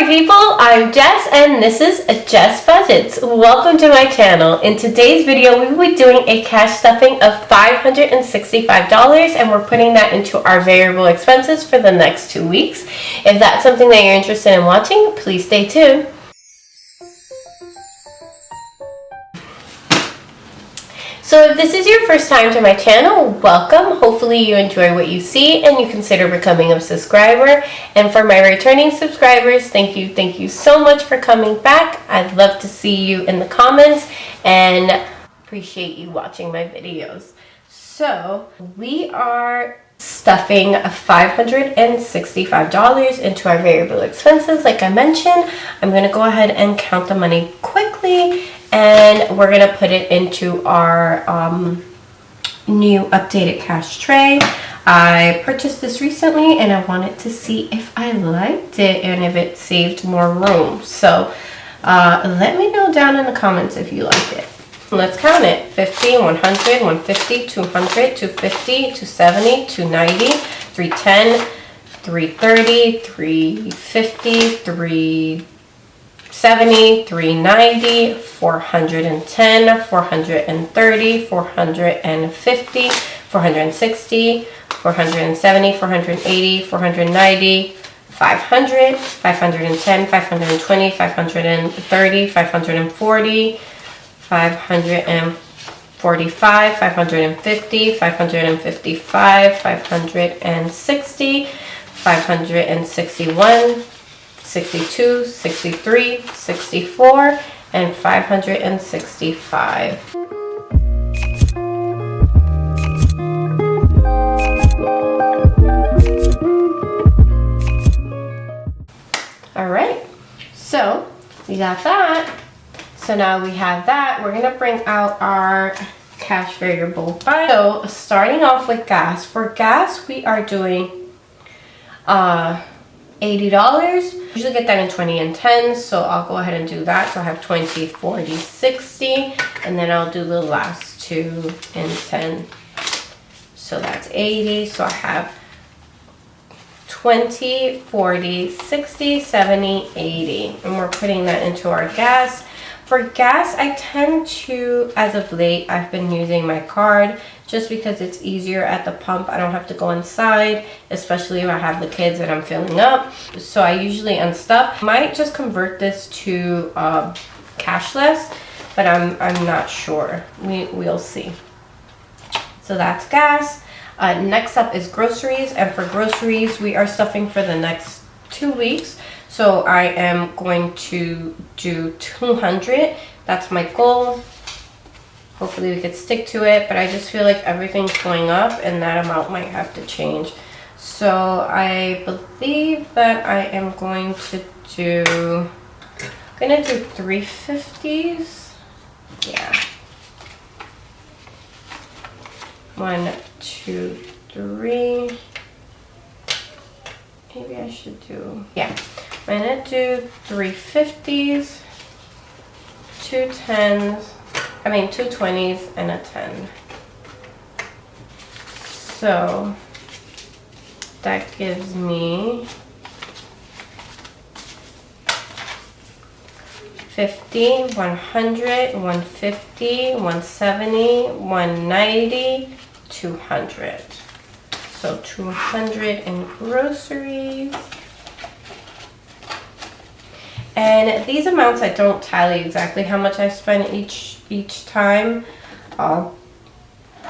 people, I'm Jess and this is Jess Budgets. Welcome to my channel. In today's video, we will be doing a cash stuffing of $565 and we're putting that into our variable expenses for the next 2 weeks. If that's something that you're interested in watching, please stay tuned. So if this is your first time to my channel, welcome. Hopefully you enjoy what you see and you consider becoming a subscriber. And for my returning subscribers, thank you so much for coming back. I'd love to see you in the comments and appreciate you watching my videos. So we are stuffing $565 into our variable expenses. Like I mentioned, I'm going to go ahead and count the money quickly. And we're going to put it into our new updated cash tray. I purchased this recently and I wanted to see if I liked it and if it saved more room. So let me know down in the comments if you liked it. Let's count it. 50, 100, 150, 200, 250, 270, 290, 310, 330, 350, 370, 390, 410, 430, 450, 460, 470, 480, 490, 500, 510, 520, 530, 540, 545, 550, 555, 560, 561, 62, 63, 64, and 565. All right, so we got that. So now we have that. We're gonna bring out our cash variable file. So starting off with gas. For gas, we are doing $80. Usually get that in 20 and 10, so I'll go ahead and do that. So I have 20, 40, 60, and then I'll do the last 2 and 10. So that's 80. So I have 20, 40, 60, 70, 80. And we're putting that into our gas. For gas, I tend to, as of late, I've been using my card just because it's easier at the pump. I don't have to go inside, especially if I have the kids and I'm filling up. So I usually unstuff. Might just convert this to cashless, but I'm not sure. We'll see. So that's gas. Next up is groceries, and for groceries, we are stuffing for the next 2 weeks. So I am going to do 200. That's my goal. Hopefully we could stick to it, but I just feel like everything's going up and that amount might have to change. So I believe that I am going to do 350s. Yeah. 1, 2, 3. Maybe I should do, yeah. I'm gonna do 350s, 2 10s, 2 20s, and a 10. So that gives me 50, 100, 150, 170, 190, 200. So 200 in groceries. And these amounts, I don't tally exactly how much I spend each time. I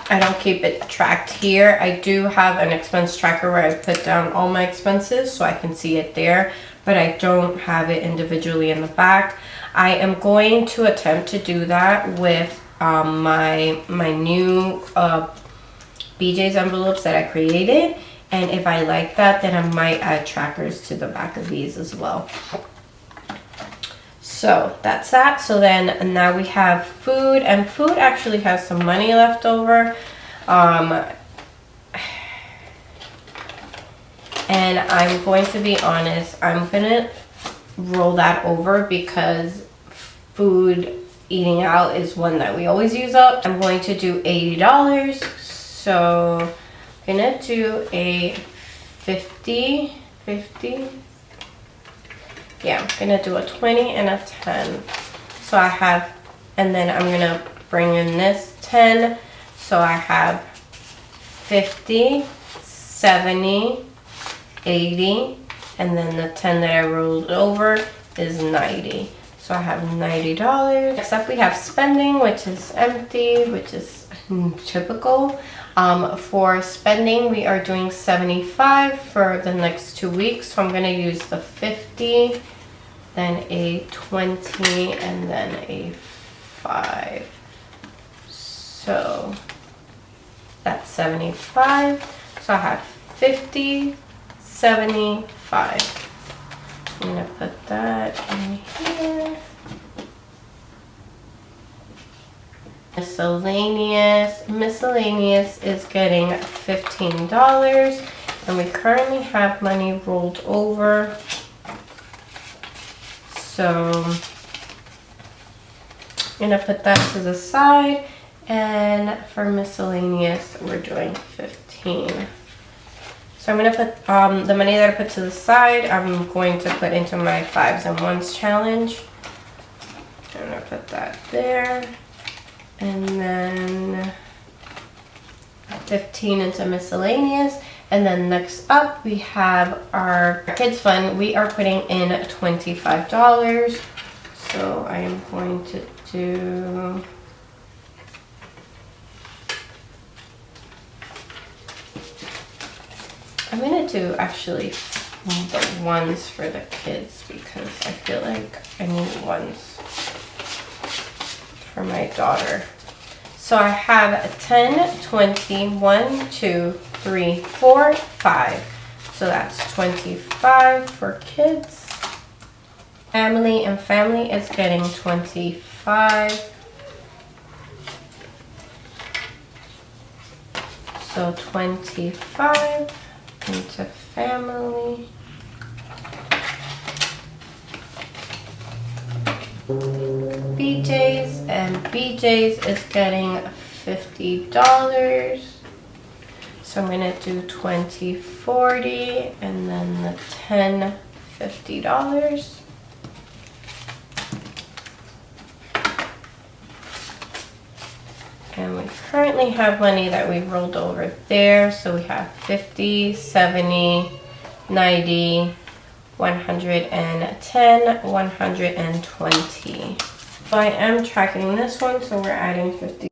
don't keep it tracked here. I do have an expense tracker where I put down all my expenses so I can see it there, but I don't have it individually in the back. I am going to attempt to do that with my new BJ's envelopes that I created, and if I like that, then I might add trackers to the back of these as well. So that's that. So then now we have food, and food actually has some money left over. And I'm going to be honest, I'm gonna roll that over because food eating out is one that we always use up. I'm going to do $80. So I'm gonna do a 50, Yeah, I'm gonna do a 20 and a 10. So I have, and then I'm gonna bring in this 10. So I have 50, 70, 80, and then the 10 that I rolled over is 90. So I have $90. Next up we have spending, which is empty, which is typical. For spending, we are doing 75 for the next 2 weeks. So I'm gonna use the 50, then a 20, and then a 5. So that's 75. So I have 50, 75. I'm gonna put that in here. Miscellaneous is getting $15, and we currently have money rolled over. So I'm gonna put that to the side, and for miscellaneous, we're doing 15. So I'm gonna put the money that I put to the side, I'm going to put into my 5s and 1s challenge. I'm gonna put that there. And then 15 into miscellaneous. And then next up we have our kids fund. We are putting in $25. So I am going to do actually the ones for the kids, because I feel like I need ones for my daughter. So I have 10, 20, 1, 2, 3, 4, 5. So that's 25 for kids. Family is getting 25. So 25 into family. BJ's is getting $50. So I'm gonna do 20, 40, and then the 10, $50. And we currently have money that we rolled over there. So we have 50, 70, 90, 110, 120. So I am tracking this one, so we're adding 50.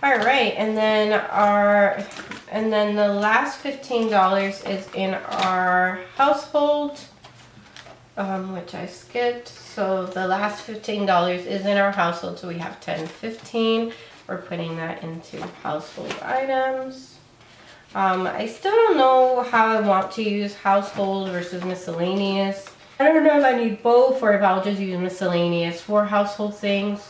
All right, and then the last $15 is in our household, which I skipped. So the last $15 is in our household. So we have 10, 15. We're putting that into household items. I still don't know how I want to use household versus miscellaneous. I don't know if I need both or if I'll just use miscellaneous for household things.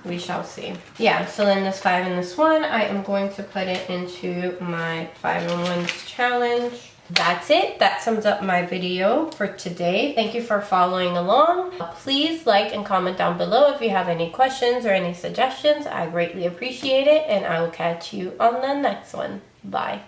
We shall see. Yeah, so then this 5 and this 1, I am going to put it into my 5 and 1s challenge. That's it. That sums up my video for today. Thank you for following along. Please like and comment down below if you have any questions or any suggestions. I greatly appreciate it, and I will catch you on the next one. Bye.